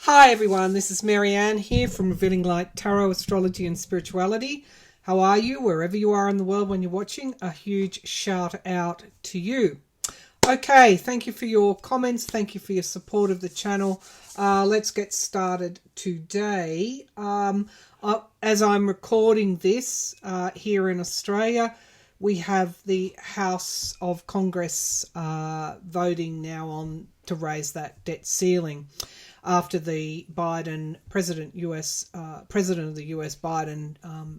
Hi everyone, this is Maryann here from Revealing Light Tarot, Astrology and Spirituality. How are you? Wherever you are in the world when you're watching, a huge shout out to you. Okay, thank you for your comments. Thank you for your support of the channel. Let's get started today. As I'm recording this here in Australia, we have the House of Congress voting now on to raise that debt ceiling after the President of the US Biden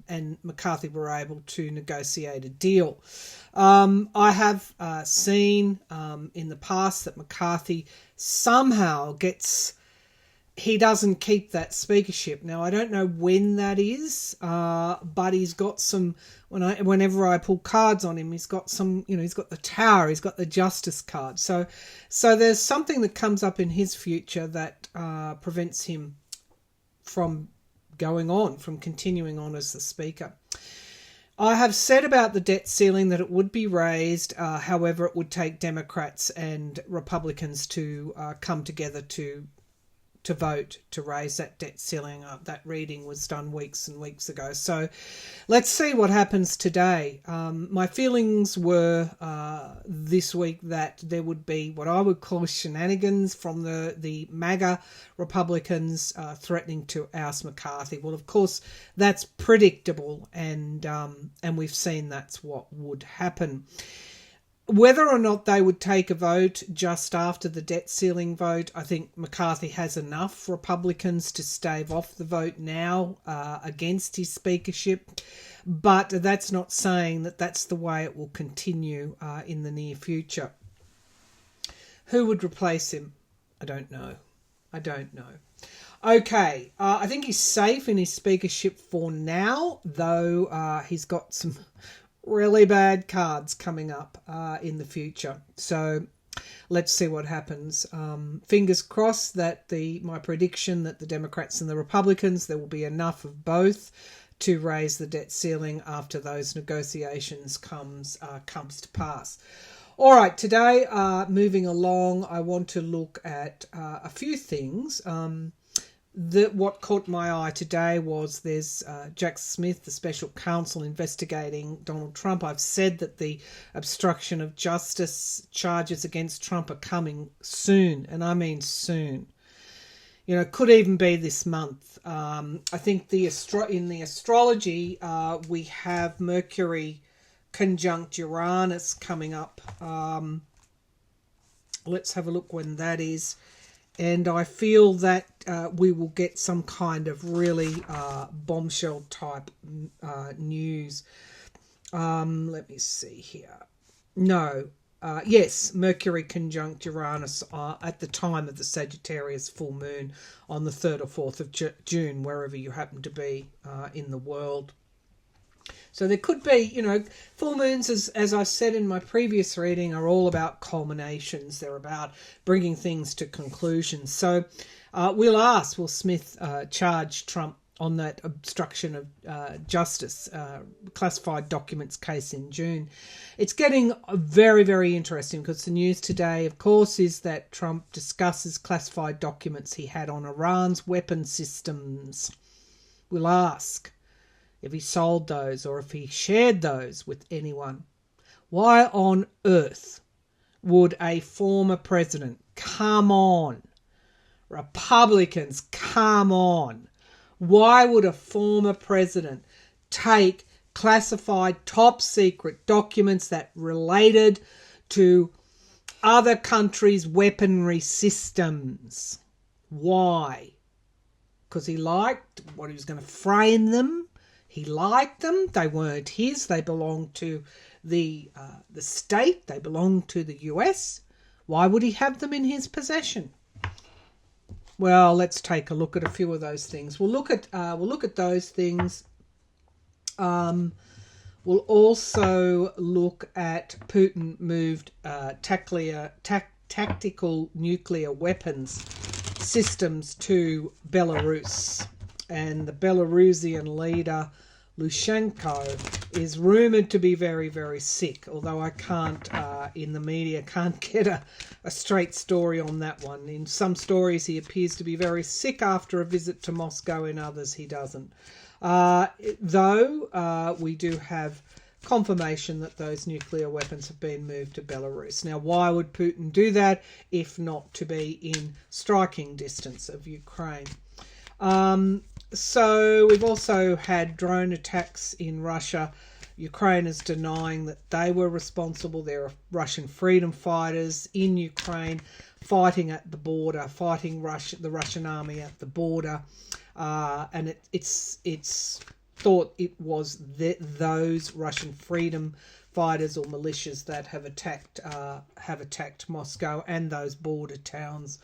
and McCarthy were able to negotiate a deal. I have seen in the past that McCarthy somehow he doesn't keep that speakership. Now, I don't know when that is, but he's got some, whenever I pull cards on him, he's got some, he's got the Tower, he's got the Justice card. So there's something that comes up in his future that prevents him from continuing on as the Speaker. I have said about the debt ceiling that it would be raised, however, it would take Democrats and Republicans to come together to vote to raise that debt ceiling up. That reading was done weeks and weeks ago. So let's see what happens today. My feelings were this week that there would be what I would call shenanigans from the MAGA Republicans threatening to oust McCarthy. Well, of course, that's predictable, and we've seen that's what would happen. Whether or not they would take a vote just after the debt ceiling vote, I think McCarthy has enough Republicans to stave off the vote now against his speakership. But that's not saying that that's the way it will continue in the near future. Who would replace him? I don't know. Okay, I think he's safe in his speakership for now, though he's got some really bad cards coming up in the future. So let's see what happens. Fingers crossed that my prediction that the Democrats and the Republicans, there will be enough of both to raise the debt ceiling after those negotiations comes to pass. All right, today, moving along, I want to look at a few things. What caught my eye today was there's Jack Smith, the special counsel investigating Donald Trump. I've said that the obstruction of justice charges against Trump are coming soon, and I mean soon. Could even be this month. I think in the astrology we have Mercury conjunct Uranus coming up. Let's have a look when that is. And I feel that we will get some kind of really bombshell type news. Let me see here. Yes, Mercury conjunct Uranus at the time of the Sagittarius full moon on the 3rd or 4th of June, wherever you happen to be in the world. So there could be, full moons, as I said in my previous reading, are all about culminations. They're about bringing things to conclusions. So we'll ask, will Smith charge Trump on that obstruction of justice classified documents case in June? It's getting very, very interesting because the news today, of course, is that Trump discusses classified documents he had on Iran's weapon systems. We'll ask if he sold those or if he shared those with anyone. Why on earth would a former president, come on, Republicans, come on, why would a former president take classified top secret documents that related to other countries' weaponry systems? Why? Because he liked what he was going to frame them. He liked them. They weren't his. They belonged to the state. They belonged to the US. Why would he have them in his possession? Well, let's take a look at a few of those things. We'll look at those things. We'll also look at Putin moved tactical nuclear weapons systems to Belarus. And the Belarusian leader Lukashenko is rumoured to be very, very sick, although I can't, in the media, can't get a straight story on that one. In some stories he appears to be very sick after a visit to Moscow, in others he doesn't. Though we do have confirmation that those nuclear weapons have been moved to Belarus. Now, why would Putin do that if not to be in striking distance of Ukraine? So we've also had drone attacks in Russia. Ukraine is denying that they were responsible. There are Russian freedom fighters in Ukraine fighting at the border, fighting the Russian army at the border, and it's thought it was those Russian freedom fighters or militias that have attacked Moscow and those border towns.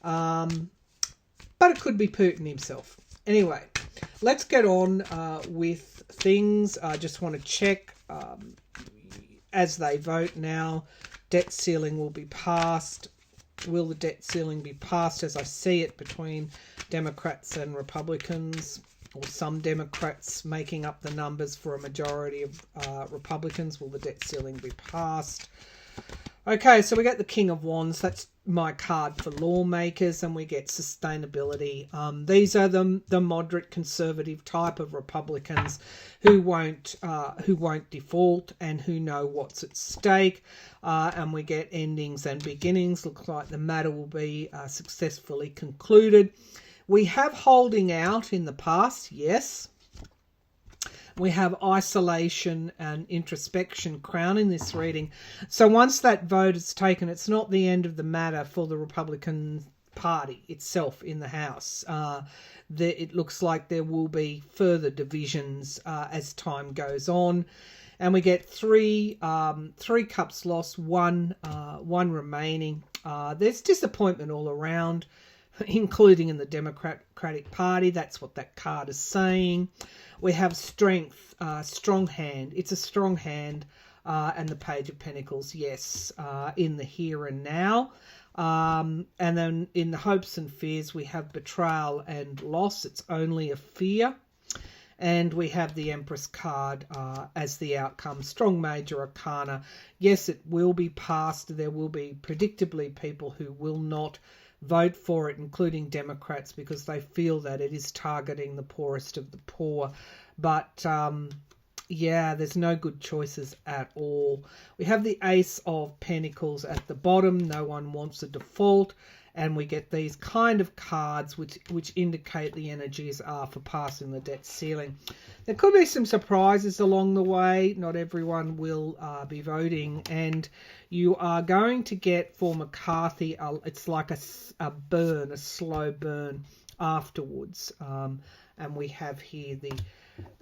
But it could be Putin himself. Anyway, let's get on with things. I just want to check as they vote now. Debt ceiling will be passed. Will the debt ceiling be passed as I see it between Democrats and Republicans, or some Democrats making up the numbers for a majority of Republicans? Will the debt ceiling be passed? Okay, so we get the King of Wands. That's my card for lawmakers, and we get sustainability. These are the moderate conservative type of Republicans who won't default and who know what's at stake. And we get endings and beginnings. Looks like the matter will be successfully concluded. We have holding out in the past, yes. We have isolation and introspection crowning this reading. So once that vote is taken, it's not the end of the matter for the Republican Party itself in the House. It looks like there will be further divisions as time goes on. And we get three cups lost, one remaining. There's disappointment all around, including in the Democratic Party. That's what that card is saying. We have strength, strong hand. It's a strong hand. And the Page of Pentacles, yes, in the here and now. And then in the hopes and fears, we have betrayal and loss. It's only a fear. And we have the Empress card as the outcome. Strong major arcana. Yes, it will be passed. There will be predictably people who will not vote for it, including Democrats, because they feel that it is targeting the poorest of the poor. But yeah, there's no good choices at all. We have the Ace of Pentacles at the bottom. No one wants a default. And we get these kind of cards which indicate the energies are for passing the debt ceiling. There could be some surprises along the way. Not everyone will be voting. And you are going to get, for McCarthy, it's like a burn, a slow burn afterwards. And we have here the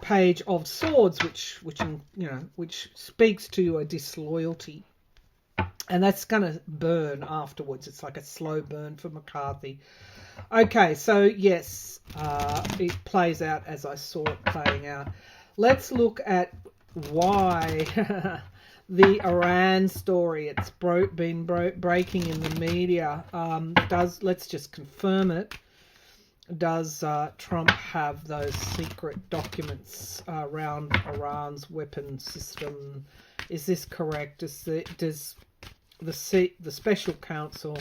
Page of Swords, which speaks to a disloyalty. And that's going to burn afterwards. It's like a slow burn for McCarthy. Okay, so yes, it plays out as I saw it playing out. Let's look at why the Iran story, it's been breaking in the media. Let's just confirm it. Does Trump have those secret documents around Iran's weapon system? Is this correct? Does the special counsel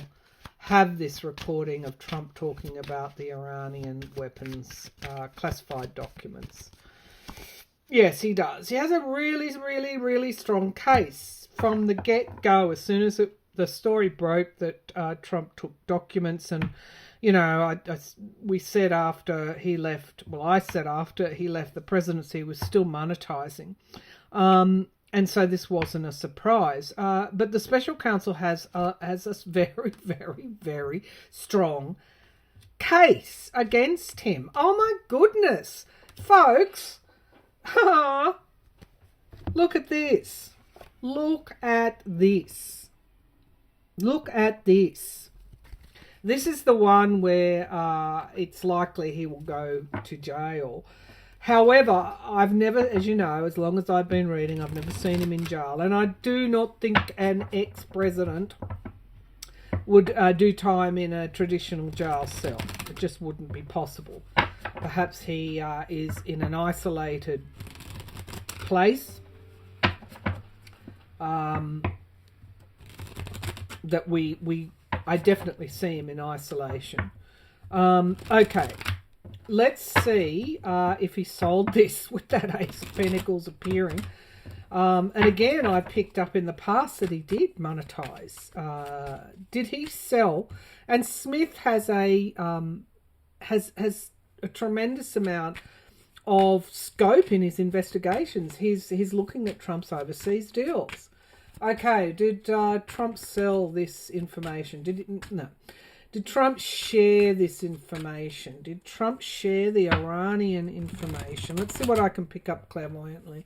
have this recording of Trump talking about the Iranian weapons, classified documents? Yes, he does. He has a really, really, really strong case from the get-go. As soon as the story broke that Trump took documents, and we said after he left, I said after he left the presidency, was still monetizing. And so this wasn't a surprise. But the special counsel has a very, very, very strong case against him. Oh my goodness, folks. Look at this. Look at this. Look at this. This is the one where it's likely he will go to jail. However, I've never, as you know, as long as I've been reading, I've never seen him in jail. And I do not think an ex-president would do time in a traditional jail cell. It just wouldn't be possible. Perhaps he is in an isolated place that I definitely see him in isolation. Okay, let's see if he sold this with that Ace of Pentacles appearing. And again, I picked up in the past that he did monetize. Did he sell? And Smith has a tremendous amount of scope in his investigations. He's looking at Trump's overseas deals. Okay, did Trump sell this information? No. Did Trump share this information? Did Trump share the Iranian information? Let's see what I can pick up clairvoyantly.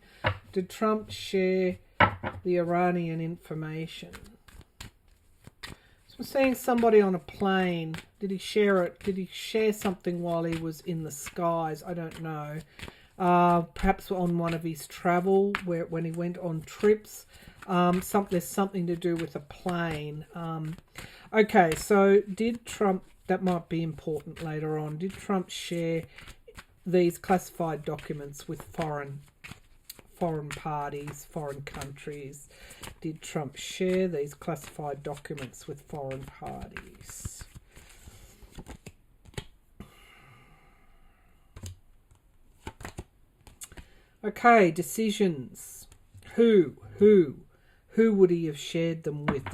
Did Trump share the Iranian information? So I'm seeing somebody on a plane. Did he share it? Did he share something while he was in the skies? I don't know. Perhaps on one of his travel, when he went on trips. There's something to do with a plane. Okay, so did Trump, that might be important later on, did Trump share these classified documents with foreign parties, foreign countries? Did Trump share these classified documents with foreign parties? Okay, decisions. Who would he have shared them with?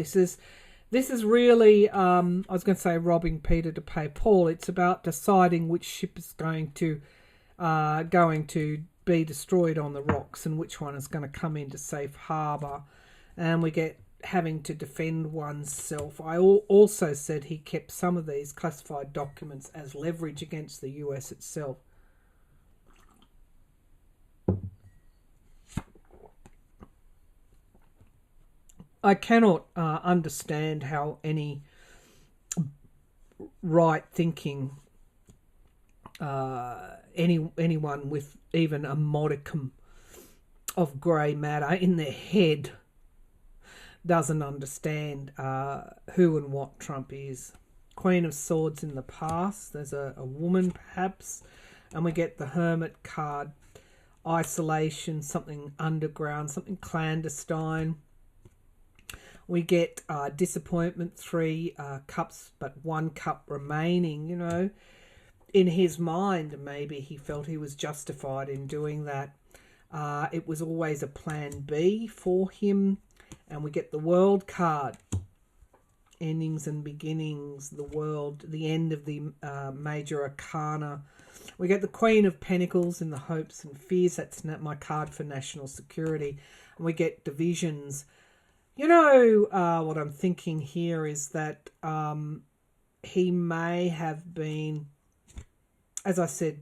This is really, I was going to say robbing Peter to pay Paul. It's about deciding which ship is going to be destroyed on the rocks and which one is going to come into safe harbour. And we get having to defend oneself. I also said he kept some of these classified documents as leverage against the US itself. I cannot understand how any right-thinking anyone with even a modicum of grey matter in their head doesn't understand who and what Trump is. Queen of Swords in the past. There's a woman perhaps, and we get the Hermit card. Isolation, something underground, something clandestine. We get disappointment, 3 cups, but 1 cup remaining. You know, in his mind, maybe he felt he was justified in doing that. It was always a plan B for him. And we get the World card. Endings and beginnings, the world, the end of the major arcana. We get the Queen of Pentacles in the hopes and fears. That's my card for national security. And we get divisions. You know, what I'm thinking here is that he may have been, as I said,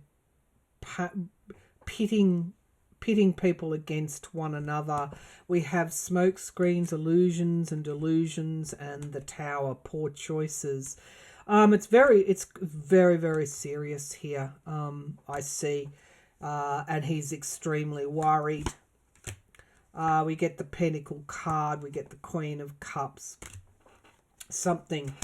pitting people against one another. We have smoke screens, illusions and delusions, and the Tower, poor choices. It's very, very serious here, I see. And he's extremely worried. We get the Pentacle card. We get the Queen of Cups. Something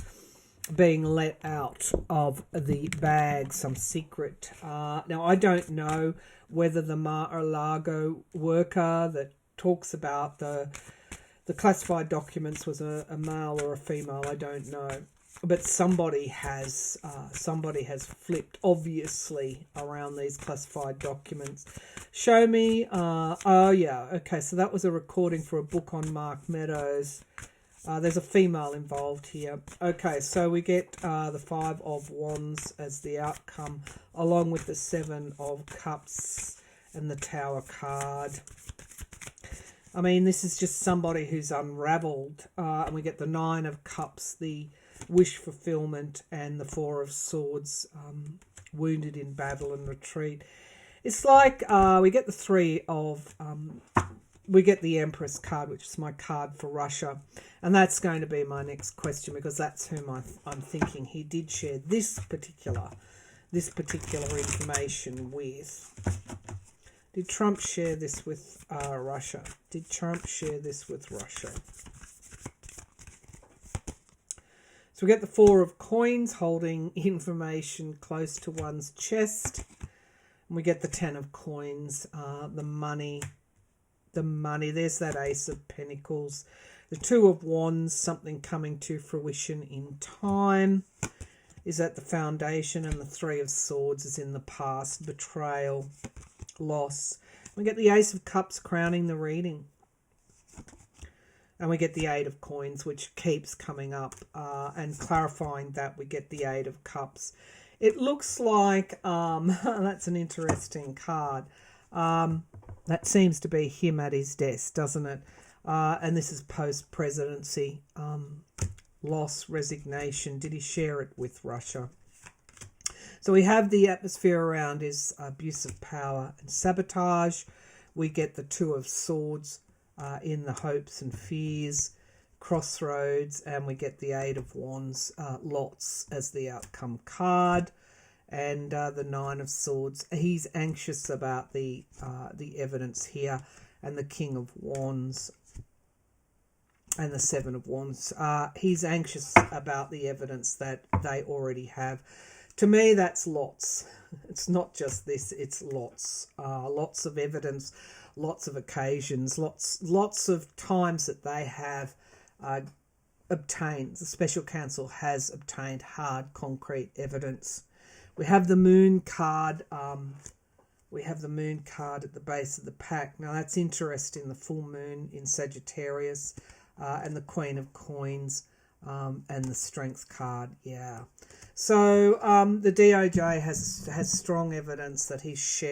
being let out of the bag, some secret. Now, I don't know whether the Mar-a-Lago worker that talks about the classified documents was a male or a female. I don't know. But somebody has flipped, obviously, around these classified documents. Show me. Oh, yeah. Okay, so that was a recording for a book on Mark Meadows. There's a female involved here. Okay, so we get the 5 of Wands as the outcome, along with the 7 of Cups and the Tower card. I mean, this is just somebody who's unravelled. And we get the 9 of Cups, the wish fulfillment, and the 4 of Swords, wounded in battle and retreat. It's like we get the 3 of... we get the Empress card, which is my card for Russia. And that's going to be my next question, because that's whom I'm thinking he did share this particular information with. Did Trump share this with Russia? Did Trump share this with Russia? So we get the 4 of Coins, holding information close to one's chest. And we get the 10 of Coins, the money the money. There's that Ace of Pentacles. The Two of Wands, something coming to fruition in time, is at the foundation, and the Three of Swords is in the past, betrayal, loss. We get the Ace of Cups crowning the reading. And we get the Eight of Coins, which keeps coming up. And clarifying that, we get the Eight of Cups. It looks like, that's an interesting card. That seems to be him at his desk, doesn't it? And this is post-presidency. Loss, resignation. Did he share it with Russia? So we have the atmosphere around is abuse of power and sabotage. We get the Two of Swords in the hopes and fears, crossroads, and we get the Eight of Wands, lots, as the outcome card. And the Nine of Swords. He's anxious about the evidence here, and the King of Wands and the Seven of Wands. He's anxious about the evidence that they already have. To me, that's lots. It's not just this, it's lots. Lots of evidence, lots of occasions, lots of times that they have obtained, the special counsel has obtained hard, concrete evidence. We have the Moon card. We have the Moon card at the base of the pack. Now, that's interesting. The full moon in Sagittarius, and the Queen of Coins, and the Strength card. Yeah. So the DOJ has strong evidence that he's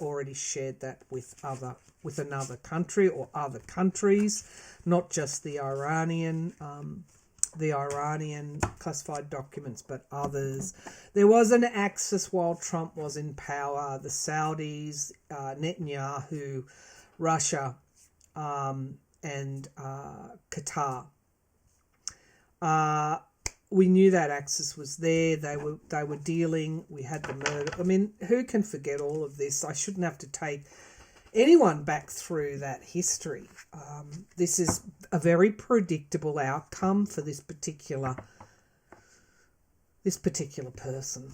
already shared that with another country or other countries, not just the Iranian classified documents, but others. There was an axis while Trump was in power. The Saudis, Netanyahu, Russia, and Qatar. We knew that axis was there. They were dealing. We had the murder. I mean, who can forget all of this? I shouldn't have to take anyone back through that history. This is a very predictable outcome for this particular person.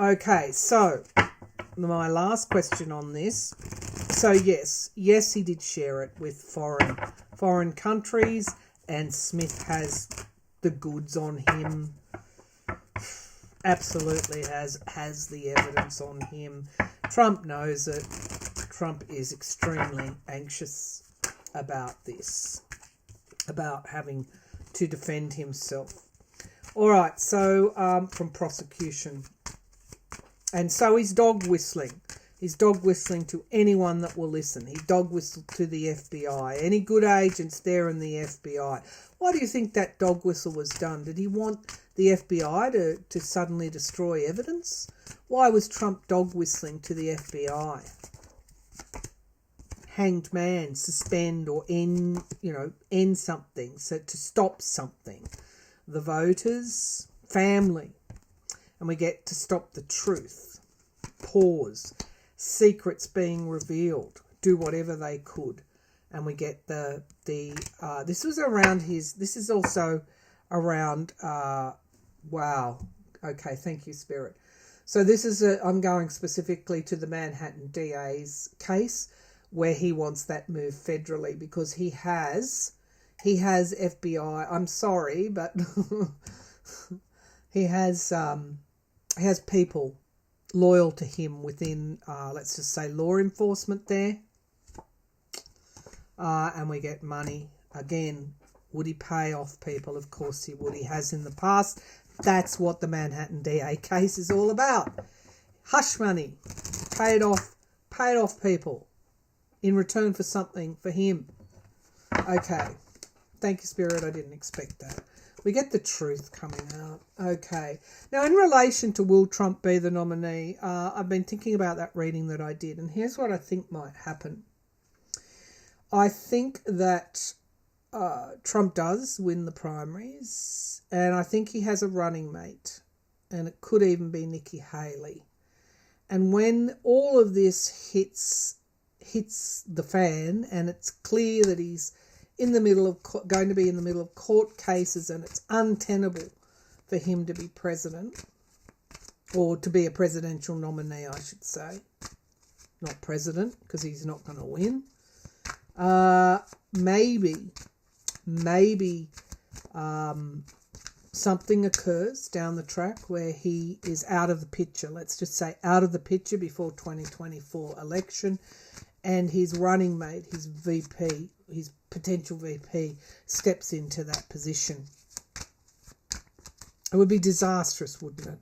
Okay, so my last question on this. So yes, he did share it with foreign countries, and Smith has the goods on him. Absolutely has the evidence on him. Trump knows it. Trump is extremely anxious about this, about having to defend himself. All right, so from prosecution. And so he's dog whistling. He's dog whistling to anyone that will listen. He dog whistled to the FBI. Any good agents there in the FBI. Why do you think that dog whistle was done? Did he want the FBI to suddenly destroy evidence? Why was Trump dog whistling to the FBI? Hanged man, suspend or end something, so to stop something. The voters, family, and we get to stop the truth. Pause. Secrets being revealed. Do whatever they could. And we get this was around this is also around, wow. Okay, thank you, Spirit. So this is I'm going specifically to the Manhattan DA's case, where he wants that move federally because he has FBI. I'm sorry, but he has people loyal to him within, let's just say, law enforcement there. And we get money. Again, would he pay off people? Of course he would. He has in the past. That's what the Manhattan DA case is all about. Hush money. Paid off people in return for something for him. Okay. Thank you, Spirit. I didn't expect that. We get the truth coming out. Okay. Now, in relation to will Trump be the nominee, I've been thinking about that reading that I did, and here's what I think might happen. I think that Trump does win the primaries, and I think he has a running mate, and it could even be Nikki Haley. And when all of this hits the fan, and it's clear that he's going to be in the middle of court cases, and it's untenable for him to be president, or to be a presidential nominee, I should say. Not president, because he's not going to win. Maybe something occurs down the track where he is out of the picture. Let's just say out of the picture before 2024 election, and his running mate, his VP, his potential VP, steps into that position. It would be disastrous, wouldn't it?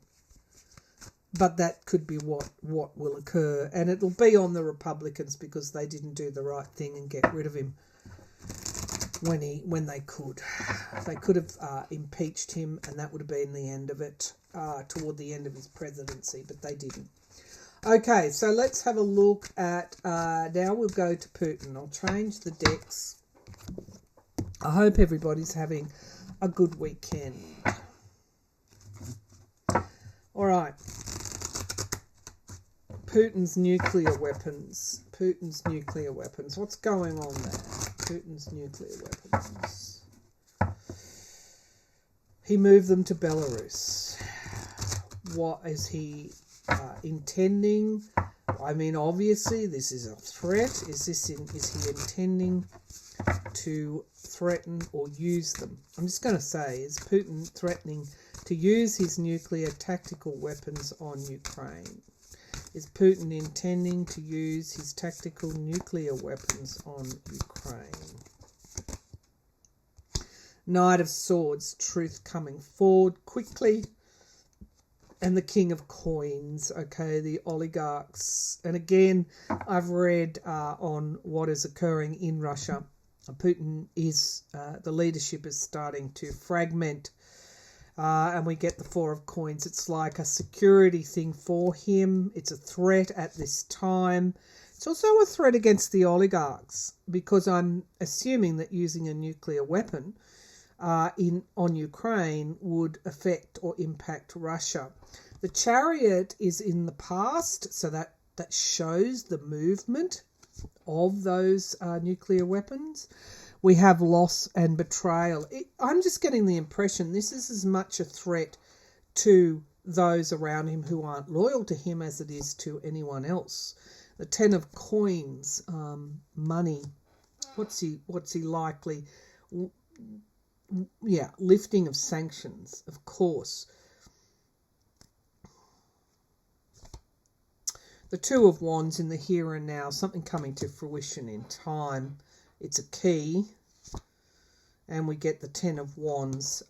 But that could be what will occur, and it'll be on the Republicans because they didn't do the right thing and get rid of him when they could. They could have impeached him, and that would have been the end of it, toward the end of his presidency, but they didn't. Okay, so let's have a look at, now we'll go to Putin. I'll change the decks. I hope everybody's having a good weekend. All right. Putin's nuclear weapons. Putin's nuclear weapons. What's going on there? Putin's nuclear weapons. He moved them to Belarus. What is he intending? I mean, obviously, this is a threat. Is he intending to threaten or use them? I'm just going to say, is Putin threatening to use his nuclear tactical weapons on Ukraine? Is Putin intending to use his tactical nuclear weapons on Ukraine? Knight of Swords, truth coming forward quickly. And the King of Coins, okay, the oligarchs. And again, I've read on what is occurring in Russia. Putin is, the leadership is starting to fragment. And we get the Four of Coins. It's like a security thing for him. It's a threat at this time. It's also a threat against the oligarchs, because I'm assuming that using a nuclear weapon on Ukraine would affect or impact Russia. The Chariot is in the past, so that shows the movement of those nuclear weapons. We have loss and betrayal. I'm just getting the impression this is as much a threat to those around him who aren't loyal to him as it is to anyone else. The Ten of Coins, money. What's he likely? Yeah, lifting of sanctions, of course. The Two of Wands in the here and now, something coming to fruition in time. It's a key. And we get the Ten of Wands,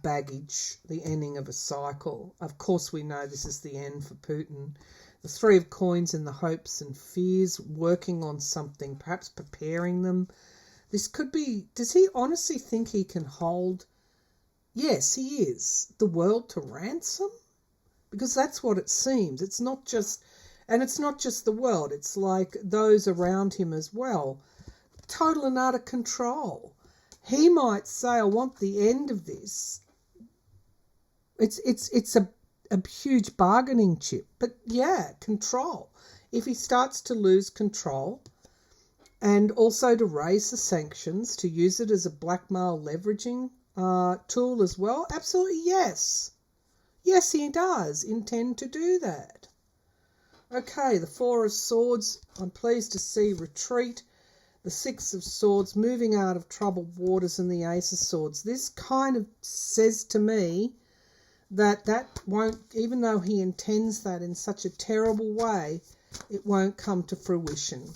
baggage, the ending of a cycle. Of course, we know this is the end for Putin. The Three of Coins in the hopes and fears, working on something, perhaps preparing them. This could be, does he honestly think he can hold, yes, he is, the world to ransom? Because that's what it seems. It's not just the world, it's like those around him as well. Total and utter control. He might say, I want the end of this. It's a huge bargaining chip. But yeah, control. If he starts to lose control, and also to raise the sanctions, to use it as a blackmail leveraging tool as well, absolutely yes. Yes, he does intend to do that. Okay, the Four of Swords, I'm pleased to see retreat. The Six of Swords, moving out of troubled waters, and the Ace of Swords. This kind of says to me that won't, even though he intends that in such a terrible way, it won't come to fruition.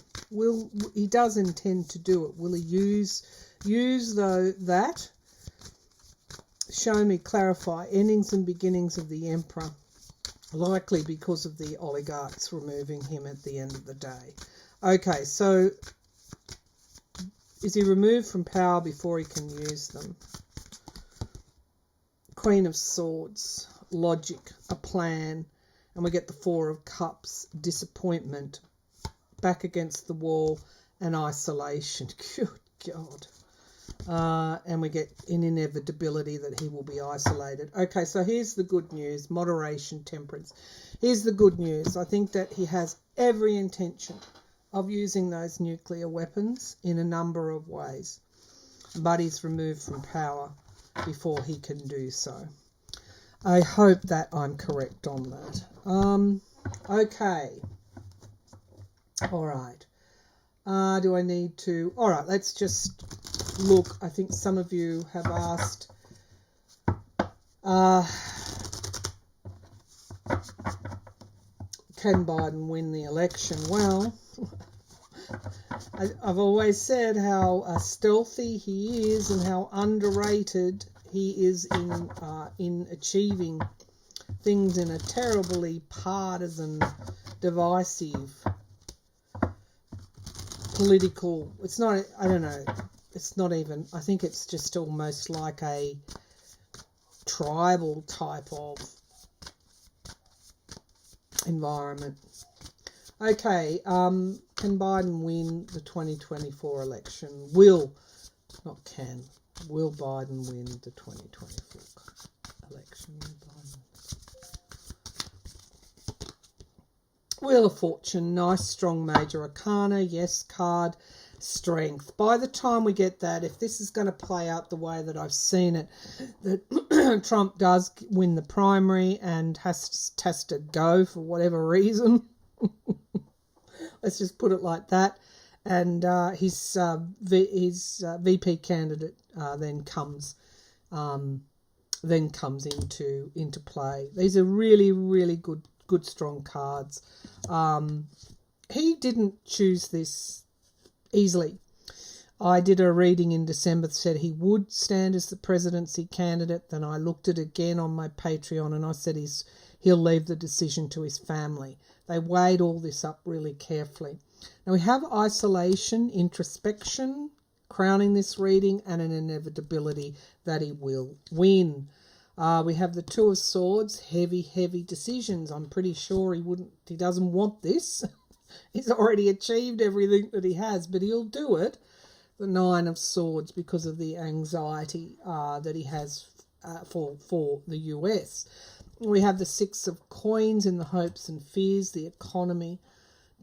He does intend to do it. Will he use that? Show me, clarify, endings and beginnings of the Emperor. Likely because of the oligarchs removing him at the end of the day. Okay, so is he removed from power before he can use them? Queen of Swords, logic, a plan, and we get the Four of Cups, disappointment, back against the wall, and isolation. Good God. And we get an inevitability that he will be isolated. Okay, so here's the good news. Moderation, temperance. Here's the good news. I think that he has every intention of using those nuclear weapons in a number of ways. But he's removed from power before he can do so. I hope that I'm correct on that. Okay. All right. Do I need to? All right, let's just look. I think some of you have asked, can Biden win the election? Well, I've always said how stealthy he is and how underrated he is in achieving things in a terribly partisan, divisive, political. It's not. I don't know. It's not even. I think it's just almost like a tribal type of environment. Okay, can Biden win the 2024 election? Will Biden win the 2024 election? Wheel of Fortune, nice strong major arcana, yes card, strength. By the time we get that, if this is going to play out the way that I've seen it, that Trump does win the primary and has to go for whatever reason, let's just put it like that, and his VP candidate then comes into play. These are really, really good strong cards. He didn't choose this easily. I did a reading in December that said he would stand as the presidency candidate. Then I looked at it again on my Patreon and I said he'll leave the decision to his family. They weighed all this up really carefully. Now we have isolation, introspection, crowning this reading, and an inevitability that he will win. We have the Two of Swords, heavy decisions. I'm pretty sure he doesn't want this. He's already achieved everything that he has, but he'll do it. The Nine of Swords, because of the anxiety that he has for the US. We have the Six of Coins in the hopes and fears, the economy,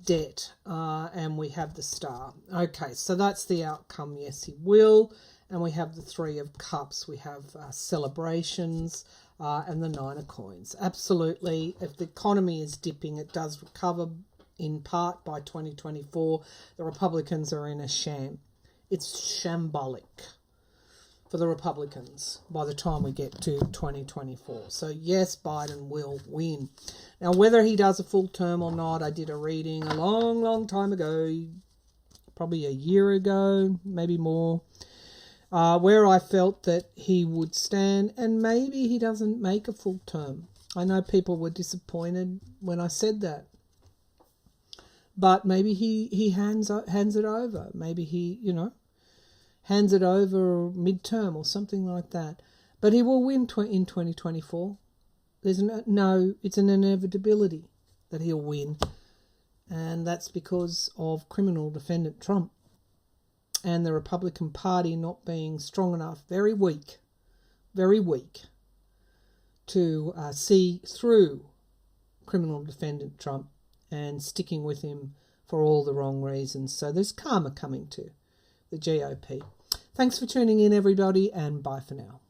debt, and we have the Star. Okay, so that's the outcome. Yes, he will. And we have the Three of Cups. We have celebrations and the Nine of Coins. Absolutely. If the economy is dipping, it does recover in part by 2024. The Republicans are in a sham. It's shambolic for the Republicans by the time we get to 2024. So yes, Biden will win. Now, whether he does a full term or not, I did a reading a long time ago, probably a year ago, maybe more, where I felt that he would stand, and maybe he doesn't make a full term. I know people were disappointed when I said that. But maybe he hands it over. Maybe he, hands it over midterm or something like that. But he will win in 2024. There's it's an inevitability that he'll win. And that's because of criminal defendant Trump and the Republican Party not being strong enough, very weak, to see through criminal defendant Trump and sticking with him for all the wrong reasons. So there's karma coming to the GOP. Thanks for tuning in, everybody, and bye for now.